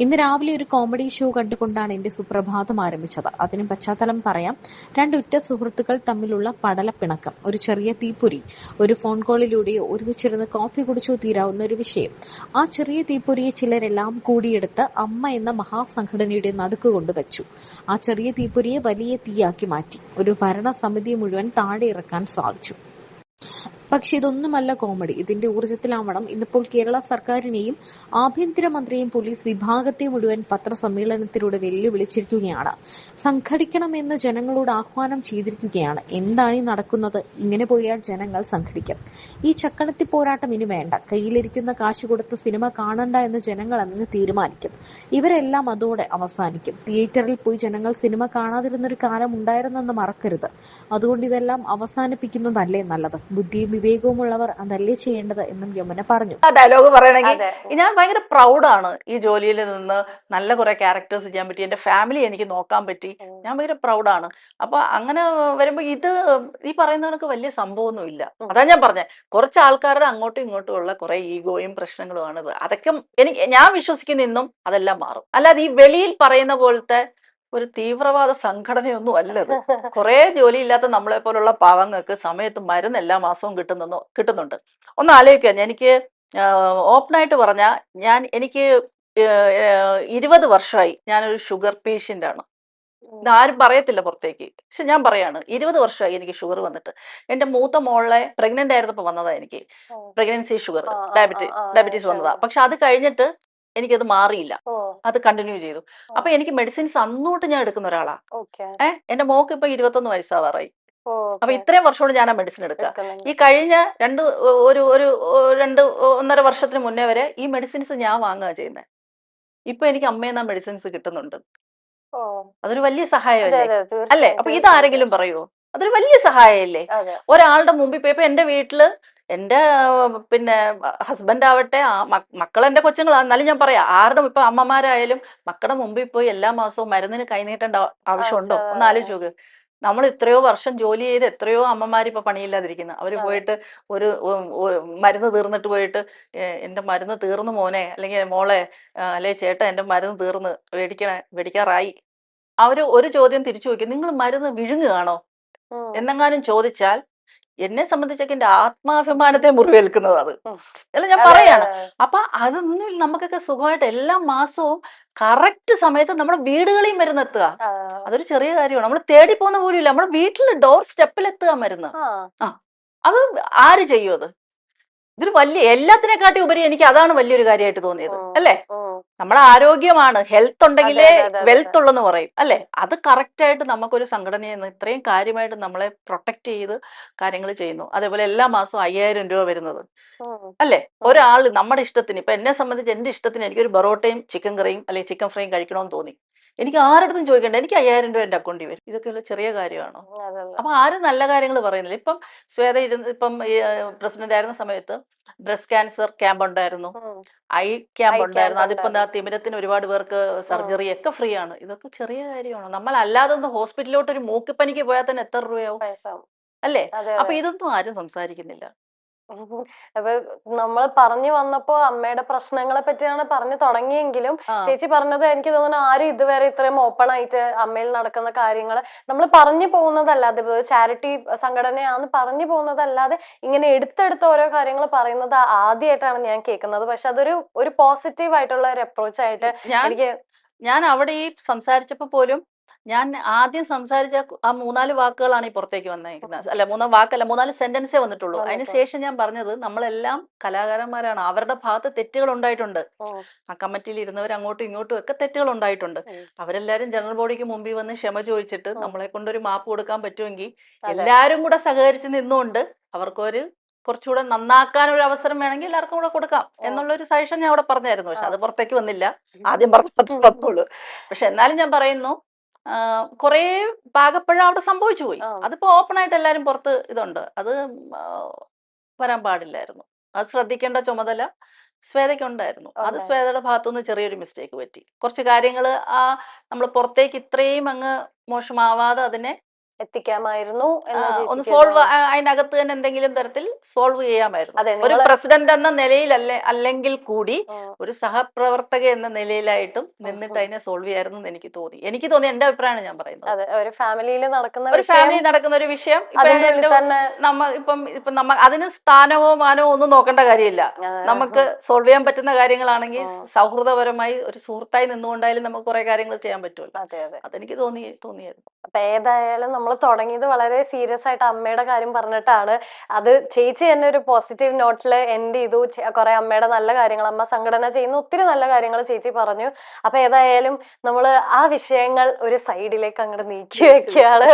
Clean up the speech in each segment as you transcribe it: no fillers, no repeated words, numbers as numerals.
ഇന്ന് രാവിലെ ഒരു കോമഡി ഷോ കണ്ടുകൊണ്ടാണ് എന്റെ സുപ്രഭാതം ആരംഭിച്ചത്. അതിന് പശ്ചാത്തലം പറയാം. രണ്ട് ഉറ്റ സുഹൃത്തുക്കൾ തമ്മിലുള്ള പടലപ്പിണക്കം, ഒരു ചെറിയ തീപ്പൊരി, ഒരു ഫോൺ കോളിലൂടെയോ ഒരുമിച്ചിരുന്ന് കോഫി കുടിച്ചോ തീരാവുന്ന ഒരു വിഷയം. ആ ചെറിയ തീപ്പൊരിയെ ചിലരെല്ലാം കൂടിയെടുത്ത് അമ്മ എന്ന മഹാസംഘടനയുടെ നടുക്കുകൊണ്ട് വെച്ചു. ആ ചെറിയ തീപ്പൊരിയെ വലിയ തീയാക്കി മാറ്റി. ഒരു ഭരണസമിതി മുഴുവൻ താഴെ ഇറക്കാൻ സാധിച്ചു. പക്ഷെ ഇതൊന്നുമല്ല കോമഡി. ഇതിന്റെ ഊർജ്ജത്തിലാവണം ഇന്നിപ്പോൾ കേരള സർക്കാരിനെയും ആഭ്യന്തരമന്ത്രിയെയും പോലീസ് വിഭാഗത്തെ മുഴുവൻ പത്രസമ്മേളനത്തിലൂടെ വെല്ലുവിളിച്ചിരിക്കുകയാണ്. സംഘടിക്കണമെന്ന് ജനങ്ങളോട് ആഹ്വാനം ചെയ്തിരിക്കുകയാണ്. എന്താണ് ഈ നടക്കുന്നത്? ഇങ്ങനെ പോയാൽ ജനങ്ങൾ സംഘടിക്കും. ഈ ചക്കളത്തി പോരാട്ടം ഇനി വേണ്ട. കയ്യിലിരിക്കുന്ന കാശ് കൊടുത്ത് സിനിമ കാണണ്ട എന്ന് ജനങ്ങൾ അന്ന് തീരുമാനിക്കും. ഇവരെല്ലാം അതോടെ അവസാനിക്കും. തിയേറ്ററിൽ പോയി ജനങ്ങൾ സിനിമ കാണാതിരുന്നൊരു കാലം ഉണ്ടായിരുന്നെന്ന് മറക്കരുത്. അതുകൊണ്ട് ഇതെല്ലാം അവസാനിപ്പിക്കുന്നതല്ലേ നല്ലത്. ബുദ്ധിയും വിവേകവുമുള്ളവർ അതല്ലേ ചെയ്യേണ്ടത് എന്നും യമുന പറഞ്ഞു. ആ ഡയലോഗ് പറയണമെങ്കിൽ ഞാൻ ഭയങ്കര പ്രൗഡാണ് ഈ ജോലിയിൽ നിന്ന് നല്ല കുറെ ക്യാരക്ടേഴ്സ് ചെയ്യാൻ പറ്റി, എന്റെ ഫാമിലി എനിക്ക് നോക്കാൻ പറ്റി, ഞാൻ ഭയങ്കര പ്രൗഡാണ്. അപ്പൊ അങ്ങനെ വരുമ്പോ ഇത് ഈ പറയുന്ന കണക്ക് വലിയ സംഭവമൊന്നും ഇല്ല. അതാ ഞാൻ പറഞ്ഞത്, കുറച്ച് ആൾക്കാരുടെ അങ്ങോട്ടും ഇങ്ങോട്ടും ഉള്ള കുറെ ഈഗോയും പ്രശ്നങ്ങളുമാണ് ഇത്. അതൊക്കെ ഞാൻ വിശ്വസിക്കുന്ന ഇന്നും അതെല്ലാം മാറും. അല്ലാതെ ഈ വെളിയിൽ പറയുന്ന പോലത്തെ ഒരു തീവ്രവാദ സംഘടനയൊന്നും അല്ലത്. കുറെ ജോലിയില്ലാത്ത നമ്മളെ പോലുള്ള പാവങ്ങൾക്ക് സമയത്ത് മരുന്ന് എല്ലാ മാസവും കിട്ടുന്നുണ്ട്. ഒന്ന് ആലോചിക്കുക. എനിക്ക് ഓപ്പണായിട്ട് പറഞ്ഞാൽ എനിക്ക് 20 വർഷമായി ഞാനൊരു ഷുഗർ പേഷ്യൻ്റ് ആണ്. ഇതാരും പറയത്തില്ല പുറത്തേക്ക്, പക്ഷെ ഞാൻ പറയാണ്, 20 വർഷമായി എനിക്ക് ഷുഗർ വന്നിട്ട്. എന്റെ മൂത്ത മോളെ പ്രഗ്നന്റ് ആയിരുന്നപ്പോൾ വന്നതാ എനിക്ക് പ്രഗ്നൻസി ഷുഗർ, ഡയബറ്റീസ് വന്നതാ. പക്ഷെ അത് കഴിഞ്ഞിട്ട് എനിക്കത് മാറിയില്ല, അത് കണ്ടിന്യൂ ചെയ്തു. അപ്പൊ എനിക്ക് മെഡിസിൻസ് അന്നോട്ട് ഞാൻ എടുക്കുന്ന ഒരാളാ. എന്റെ മോക്ക് ഇപ്പൊ 21 വയസ്സാവാറായി. അപ്പൊ ഇത്രയും വർഷത്തോട് ഞാൻ ആ മെഡിസിൻ എടുക്കുക. ഈ കഴിഞ്ഞ ഒന്നര വർഷത്തിന് മുന്നേ വരെ ഈ മെഡിസിൻസ് ഞാൻ വാങ്ങുക ചെയ്യുന്നത്. ഇപ്പൊ എനിക്ക് അമ്മയെന്ന മെഡിസിൻസ് കിട്ടുന്നുണ്ട്. അതൊരു വലിയ സഹായമല്ലേ? അല്ലേ? അപ്പൊ ഇതാരെങ്കിലും പറയുമോ? അതൊരു വലിയ സഹായമല്ലേ? ഒരാളുടെ മുമ്പിൽ പോയി, ഇപ്പൊ എന്റെ വീട്ടില് എന്റെ പിന്നെ ഹസ്ബൻഡ് ആവട്ടെ, മക്കൾ എന്റെ കൊച്ചുങ്ങളാണ്, എന്നാലും ഞാൻ പറയാം, ആരുടെ ഇപ്പൊ അമ്മമാരായാലും മക്കളുടെ മുമ്പിൽ പോയി എല്ലാ മാസവും മരുന്നിന് കൈനീട്ടേണ്ട ആവശ്യമുണ്ടോ? ഒന്ന് ആലോചിച്ച് നോക്ക്. നമ്മൾ എത്രയോ വർഷം ജോലി ചെയ്ത് എത്രയോ അമ്മമാർ ഇപ്പൊ പണിയില്ലാതിരിക്കുന്നു. അവര് പോയിട്ട് ഒരു മരുന്ന് തീർന്നിട്ട് പോയിട്ട്, എന്റെ മരുന്ന് തീർന്നു മോനെ, അല്ലെങ്കിൽ മോളെ, അല്ലെ ചേട്ടാ എന്റെ മരുന്ന് തീർന്ന് മേടിക്കാറായി. അവര് ഒരു ചോദ്യം തിരിച്ചു ചോദിക്കും, നിങ്ങൾ മരുന്ന് വിഴുങ്ങുകയാണോ എന്നെങ്ങാനും ചോദിച്ചാൽ എന്നെ സംബന്ധിച്ചൊക്കെ എന്റെ ആത്മാഭിമാനത്തെ മുറിവേൽക്കുന്നത് അത്. അല്ല, ഞാൻ പറയാണ്. അപ്പൊ അതൊന്നും നമുക്കൊക്കെ സുഖമായിട്ട് എല്ലാ മാസവും കറക്റ്റ് സമയത്ത് നമ്മുടെ വീടുകളിൽ മരുന്നെത്തുക, അതൊരു ചെറിയ കാര്യമാണ്. നമ്മൾ തേടി പോകുന്ന പോലും ഇല്ല, നമ്മുടെ വീട്ടിൽ ഡോർ സ്റ്റെപ്പിലെത്തുക മരുന്ന്. അത് ആര് ചെയ്യും? അത് ഇതൊരു വലിയ, എല്ലാത്തിനെക്കാട്ടി ഉപരി എനിക്ക് അതാണ് വലിയൊരു കാര്യമായിട്ട് തോന്നിയത്. അല്ലേ? നമ്മുടെ ആരോഗ്യമാണ്, ഹെൽത്ത് ഉണ്ടെങ്കിലേ വെൽത്ത് ഉള്ളെന്ന് പറയും. അല്ലെ? അത് കറക്റ്റ് ആയിട്ട് നമുക്കൊരു സംഘടനയിൽ നിന്ന് ഇത്രയും കാര്യമായിട്ട് നമ്മളെ പ്രൊട്ടക്ട് ചെയ്ത് കാര്യങ്ങൾ ചെയ്യുന്നു. അതേപോലെ എല്ലാ മാസവും 5000 രൂപ വരുന്നത്, അല്ലെ? ഒരാൾ നമ്മുടെ ഇഷ്ടത്തിന്, ഇപ്പൊ എന്നെ സംബന്ധിച്ച് എന്റെ ഇഷ്ടത്തിന് എനിക്കൊരു ബറോട്ടയും ചിക്കൻ കറിയും അല്ലെങ്കിൽ ചിക്കൻ ഫ്രൈയും കഴിക്കണമെന്ന് തോന്നി, എനിക്ക് ആരടുത്തും ചോദിക്കണ്ട, എനിക്ക് 5000 രൂപ എന്റെ അക്കൗണ്ടിൽ വരും. ഇതൊക്കെയുള്ള ചെറിയ കാര്യമാണോ? അപ്പൊ ആരും നല്ല കാര്യങ്ങൾ പറയുന്നില്ല. ഇപ്പം ശ്വേത ഇപ്പം പ്രസിഡന്റ് ആയിരുന്ന സമയത്ത് ബ്രസ്റ്റ് ക്യാൻസർ ക്യാമ്പ് ഉണ്ടായിരുന്നു, ഐ ക്യാമ്പ് ഉണ്ടായിരുന്നു. അതിപ്പോ തിമിരത്തിന് ഒരുപാട് പേർക്ക് സർജറി ഒക്കെ ഫ്രീ ആണ്. ഇതൊക്കെ ചെറിയ കാര്യമാണോ? നമ്മൾ അല്ലാതെ ഒന്ന് ഹോസ്പിറ്റലിലോട്ട് ഒരു മൂക്കിപ്പനിക്ക് പോയാൽ തന്നെ എത്ര രൂപയാവും? അല്ലേ? അപ്പൊ ഇതൊന്നും ആരും സംസാരിക്കുന്നില്ല. അപ്പൊ നമ്മൾ പറഞ്ഞു വന്നപ്പോ അമ്മയുടെ പ്രശ്നങ്ങളെ പറ്റിയാണ് പറഞ്ഞു തുടങ്ങിയെങ്കിലും ചേച്ചി പറഞ്ഞത് എനിക്ക് തോന്നുന്നു ആരും ഇതുവരെ ഇത്രയും ഓപ്പൺ ആയിട്ട് അമ്മയിൽ നടക്കുന്ന കാര്യങ്ങൾ നമ്മൾ പറഞ്ഞു പോകുന്നതല്ലാതെ, ചാരിറ്റി സംഘടനയാന്ന് പറഞ്ഞു പോകുന്നതല്ലാതെ ഇങ്ങനെ എടുത്തെടുത്ത് ഓരോ കാര്യങ്ങൾ പറയുന്നത് ആദ്യമായിട്ടാണ് ഞാൻ കേൾക്കുന്നത്. പക്ഷെ അതൊരു പോസിറ്റീവ് ആയിട്ടുള്ള ഒരു അപ്രോച്ച് ആയിട്ട് ഞാൻ അവിടെ ഈ സംസാരിച്ചപ്പോ പോലും ഞാൻ ആദ്യം സംസാരിച്ച ആ 3-4 വാക്കുകളാണ് ഈ പുറത്തേക്ക് വന്നേക്കുന്നത്. അല്ല, 3 സെന്റൻസേ വന്നിട്ടുള്ളൂ. അതിനുശേഷം ഞാൻ പറഞ്ഞത് നമ്മളെല്ലാം കലാകാരന്മാരാണ്, അവരുടെ ഭാഗത്ത് തെറ്റുകൾ ഉണ്ടായിട്ടുണ്ട്. ആ കമ്മിറ്റിയിൽ ഇരുന്നവർ അങ്ങോട്ടും ഇങ്ങോട്ടും ഒക്കെ തെറ്റുകൾ ഉണ്ടായിട്ടുണ്ട്. അവരെല്ലാരും ജനറൽ ബോഡിക്ക് മുമ്പിൽ വന്ന് ക്ഷമ ചോദിച്ചിട്ട് നമ്മളെ കൊണ്ടൊരു മാപ്പ് കൊടുക്കാൻ പറ്റുമെങ്കിൽ എല്ലാരും കൂടെ സഹകരിച്ച് നിന്നുകൊണ്ട് അവർക്കൊരു കുറച്ചുകൂടെ നന്നാക്കാൻ ഒരു അവസരം വേണമെങ്കിൽ എല്ലാവർക്കും കൂടെ കൊടുക്കാം എന്നുള്ളൊരു സജഷൻ ഞാൻ അവിടെ പറഞ്ഞായിരുന്നു. പക്ഷെ അത് പുറത്തേക്ക് വന്നില്ല. ആദ്യം പറഞ്ഞുള്ളൂ. പക്ഷെ എന്നാലും ഞാൻ പറയുന്നു, കുറെ പാകപ്പഴ അവിടെ സംഭവിച്ചു പോയി. അതിപ്പോ ഓപ്പൺ ആയിട്ട് എല്ലാരും പുറത്ത് ഇതുണ്ട്. അത് വരാൻ പാടില്ലായിരുന്നു. അത് ശ്രദ്ധിക്കേണ്ട ചുമതല ശ്വേതയ്ക്കുണ്ടായിരുന്നു. അത് ശ്വേതയുടെ ഭാഗത്തുനിന്ന് ചെറിയൊരു മിസ്റ്റേക്ക് പറ്റി. കുറച്ച് കാര്യങ്ങൾ നമ്മൾ പുറത്തേക്ക് ഇത്രയും അങ്ങ് മോശമാവാതെ അതിനെ എത്തിക്കാമായിരുന്നു എന്ന് ഒന്ന് ചേച്ചിക്ക് സോൾവ് അതിനകത്ത് തന്നെ എന്തെങ്കിലും തരത്തിൽ സോൾവ് ചെയ്യാമായിരുന്നു. അതെ, ഒരു പ്രസിഡന്റ് എന്ന നിലയിലല്ലേ അല്ലെങ്കിൽ കൂടി ഒരു സഹപ്രവർത്തക എന്ന നിലയിലായിട്ടും നിന്നിട്ട് അതിനെ സോൾവ് ചെയ്യായിരുന്നു എനിക്ക് തോന്നി. എന്റെ അഭിപ്രായമാണ് ഞാൻ പറയുന്നത്. അതെ, ഒരു ഫാമിലിയിൽ നടക്കുന്ന ഒരു ഫാമിലി നടക്കുന്ന ഒരു വിഷയം ഇപ്പൊ അതിന് സ്ഥാനമോ മാനമോ ഒന്നും നോക്കേണ്ട കാര്യമില്ല. നമുക്ക് സോൾവ് ചെയ്യാൻ പറ്റുന്ന കാര്യങ്ങളാണെങ്കിൽ സൗഹൃദപരമായി ഒരു സുഹൃത്തായി നിന്നുകൊണ്ടായാലും നമുക്ക് കുറെ കാര്യങ്ങൾ ചെയ്യാൻ പറ്റുമല്ലോ. അതെനിക്ക് തോന്നിയായിരുന്നു. അപ്പൊ ഏതായാലും നമ്മൾ തുടങ്ങിയത് വളരെ സീരിയസ് ആയിട്ട് അമ്മയുടെ കാര്യം പറഞ്ഞിട്ടാണ്. അത് ചേച്ചി തന്നെ ഒരു പോസിറ്റീവ് നോട്ടിൽ എൻഡ് ചെയ്തു. കുറെ അമ്മയുടെ നല്ല കാര്യങ്ങൾ, അമ്മ സംഘടന ചെയ്യുന്ന ഒത്തിരി നല്ല കാര്യങ്ങൾ ചേച്ചി പറഞ്ഞു. അപ്പൊ ഏതായാലും നമ്മൾ ആ വിഷയങ്ങൾ ഒരു സൈഡിലേക്ക് അങ്ങോട്ട് നീക്കി വെക്കുകയാണ്.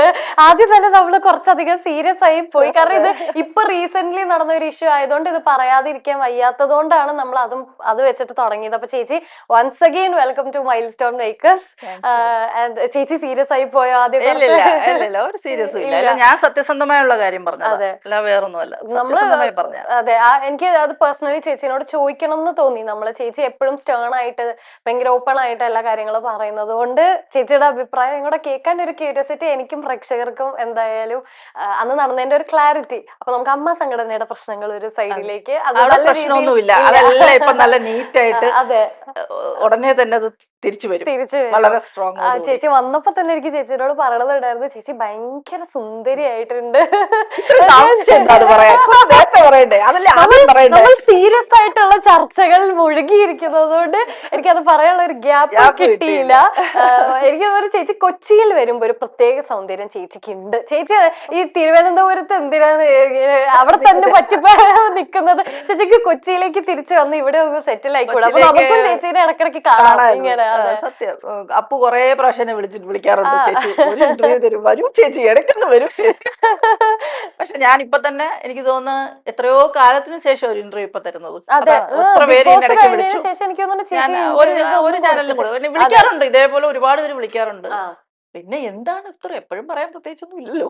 ആദ്യം തന്നെ നമ്മൾ കുറച്ചധികം സീരിയസ് ആയി പോയി. കാരണം ഇത് ഇപ്പൊ റീസെന്റ് നടന്ന ഒരു ഇഷ്യൂ ആയതുകൊണ്ട് ഇത് പറയാതിരിക്കാൻ വയ്യാത്തത് കൊണ്ടാണ് നമ്മൾ അത് വെച്ചിട്ട് തുടങ്ങിയത്. അപ്പൊ ചേച്ചി once again welcome to milestone makers. ചേച്ചി സീരിയസ് ആയി പോയോ ആദ്യം? ഒരു സീരിയസ് ഇല്ല, ഞാൻ സത്യസന്ധമായുള്ള കാര്യം പറഞ്ഞത്, വേറൊന്നുമല്ല. അതെ, എനിക്ക് അത് പേഴ്സണലി ചേച്ചിനോട് ചോദിക്കണം എന്ന് തോന്നി. നമ്മള് ചേച്ചി എപ്പോഴും സ്റ്റേൺ ആയിട്ട് ഭയങ്കര ഓപ്പൺ ആയിട്ട് എല്ലാ കാര്യങ്ങളും പറയുന്നത് കൊണ്ട് ചേച്ചിയുടെ അഭിപ്രായം കൂടെ കേൾക്കാൻ ഒരു ക്യൂരിയോസിറ്റി എനിക്കും പ്രേക്ഷകർക്കും എന്തായാലും അന്ന് നടന്നതിന്റെ ഒരു ക്ലാരിറ്റി. അപ്പൊ നമുക്ക് അമ്മ സംഘടനയുടെ പ്രശ്നങ്ങൾ ഒരു സൈഡിലേക്ക്, പ്രശ്നമൊന്നുമില്ല, അതെല്ലാം ഇപ്പൊ നല്ല നീറ്റായിട്ട് അതെ ഉടനെ തന്നെ അത് തിരിച്ചു വരും. വളരെ സ്ട്രോങ്. ചേച്ചി വന്നപ്പോ തന്നെ എനിക്ക് ചേച്ചിയോട് പറയണതുണ്ടായിരുന്നു, ചേച്ചി ഭയങ്കര സുന്ദരിയായിട്ടുണ്ട്. നമ്മൾ സീരിയസ് ആയിട്ടുള്ള ചർച്ചകൾ മുഴുകിയിരിക്കുന്നത് കൊണ്ട് എനിക്കത് പറയാനുള്ള ഒരു ഗ്യാപ്പ് കിട്ടിയില്ല. എനിക്ക് തോന്നുന്നു ചേച്ചി കൊച്ചിയിൽ വരുമ്പോ ഒരു പ്രത്യേക സൗന്ദര്യം ചേച്ചിക്ക് ഉണ്ട്. ചേച്ചി ഈ തിരുവനന്തപുരത്ത് എന്തിനാണ് അവിടെ തന്നെ പറ്റിപ്പോ നിക്കുന്നത്? ചേച്ചിക്ക് കൊച്ചിയിലേക്ക് തിരിച്ചു വന്ന് ഇവിടെ ഒന്ന് സെറ്റിൽ ആയിക്കൂടെ? അപ്പൊ നമുക്കും ചേച്ചീനെ ഇടക്കിടക്ക് കാണാം. ഇങ്ങനെ സത്യം. അപ്പു കൊറേ പ്രാവശ്യം വിളിക്കാറുണ്ട്, ചേച്ചി ഒരു ഇന്റർവ്യൂ തരും, വരൂ ചേച്ചി ഇടയ്ക്കൊന്ന് വരും. പക്ഷെ ഞാൻ ഇപ്പൊ തന്നെ എനിക്ക് തോന്നുന്നു എത്രയോ കാലത്തിന് ശേഷം ഒരു ഇന്റർവ്യൂ ഇപ്പൊ തരുന്നത്. എത്ര പേര് ഇടയ്ക്ക് വിളിച്ചു. ഞാൻ ഒരു ചാനലിലും കൂടെ വിളിക്കാറുണ്ട്, ഇതേപോലെ ഒരുപാട് പേര് വിളിക്കാറുണ്ട്. പിന്നെ എന്താണ് ഇത്ര എപ്പോഴും പറയാൻ പ്രത്യേകിച്ചൊന്നും ഇല്ലല്ലോ.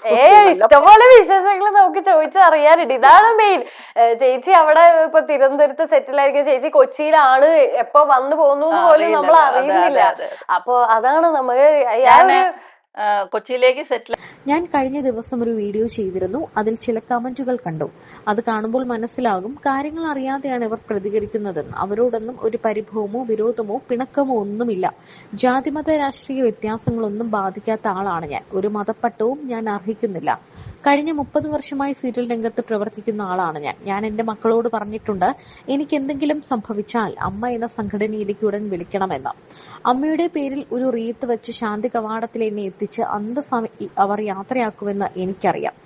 ഇഷ്ടംപോലെ വിശേഷങ്ങൾ നമുക്ക് ചോദിച്ചറിയാനുണ്ട്. ഇതാണ് മെയിൻ. ചേച്ചി അവിടെ ഇപ്പൊ തിരുവനന്തപുരത്ത് സെറ്റിൽ ആയിരിക്കും, ചേച്ചി കൊച്ചിയിലാണ്, എപ്പോ വന്നു പോകുന്നു പോലും നമ്മൾ അറിയുന്നില്ല. അപ്പൊ അതാണ് നമുക്ക് കൊച്ചിയിലേക്ക് സെറ്റിൽ. ഞാൻ കഴിഞ്ഞ ദിവസം ഒരു വീഡിയോ ചെയ്തിരുന്നു. അതിൽ ചില കമന്റുകൾ കണ്ടു. അത് കാണുമ്പോൾ മനസ്സിലാകും കാര്യങ്ങൾ അറിയാതെയാണ് ഇവർ പ്രതികരിക്കുന്നതെന്ന്. അവരോടൊന്നും ഒരു പരിഭവമോ വിരോധമോ പിണക്കമോ ഒന്നുമില്ല. ജാതിമത രാഷ്ട്രീയ വ്യത്യാസങ്ങളൊന്നും ബാധിക്കാത്ത ആളാണ് ഞാൻ. ഒരു മതപ്പട്ടവും ഞാൻ അർഹിക്കുന്നില്ല. കഴിഞ്ഞ 30 വർഷമായി സീരിയൽ രംഗത്ത് പ്രവർത്തിക്കുന്ന ആളാണ് ഞാൻ എന്റെ മക്കളോട് പറഞ്ഞിട്ടുണ്ട്, എനിക്ക് എന്തെങ്കിലും സംഭവിച്ചാൽ അമ്മ എന്ന സംഘടനയിലേക്ക് ഉടൻ വിളിക്കണമെന്ന്. അമ്മയുടെ പേരിൽ ഒരു റീത്ത് വെച്ച് ശാന്തി കവാടത്തിൽ എന്നെ എത്തിച്ച് അന്തസ്സായി അവർ യാത്രയാക്കുമെന്ന് എനിക്കറിയാം.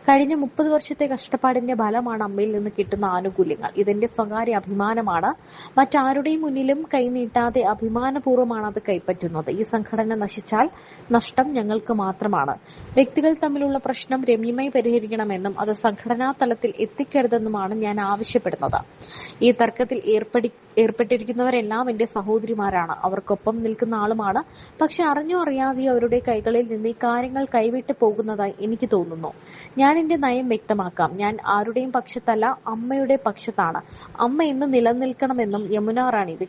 കഴിഞ്ഞ 30 വർഷത്തെ കഷ്ടപ്പാടിന്റെ ഫലമാണ് അമ്മയിൽ നിന്ന് കിട്ടുന്ന ആനുകൂല്യങ്ങൾ. ഇതെന്റെ സ്വകാര്യ അഭിമാനമാണ്. മറ്റാരുടെയും മുന്നിലും കൈനീട്ടാതെ അഭിമാനപൂർവ്വമാണ് അത് കൈപ്പറ്റുന്നത്. ഈ സംഘടന നശിച്ചാൽ നഷ്ടം ഞങ്ങൾക്ക് മാത്രമാണ്. വ്യക്തികൾ തമ്മിലുള്ള പ്രശ്നം രമ്യമായി പരിഹരിക്കണമെന്നും അത് സംഘടനാ തലത്തിൽ എത്തിക്കരുതെന്നുമാണ് ഞാൻ ആവശ്യപ്പെടുന്നത്. ഈ തർക്കത്തിൽ ഏർപ്പെട്ടിരിക്കുന്നവരെല്ലാം എന്റെ സഹോദരിമാരാണ്, അവർക്കൊപ്പം നിൽക്കുന്ന ആളുമാണ്. പക്ഷെ അറിഞ്ഞോ അറിയാതെയോ അവരുടെ കൈകളിൽ നിന്ന് ഈ കാര്യങ്ങൾ കൈവിട്ടു പോകുന്നതായി എനിക്ക് തോന്നുന്നു. ഞാൻ എന്റെ നയം വ്യക്തമാക്കാം. ഞാൻ ആരുടെയും പക്ഷത്തല്ല, അമ്മയുടെ പക്ഷത്താണ്. അമ്മ എന്ന് നിലനിൽക്കണമെന്നും യമുന റാണി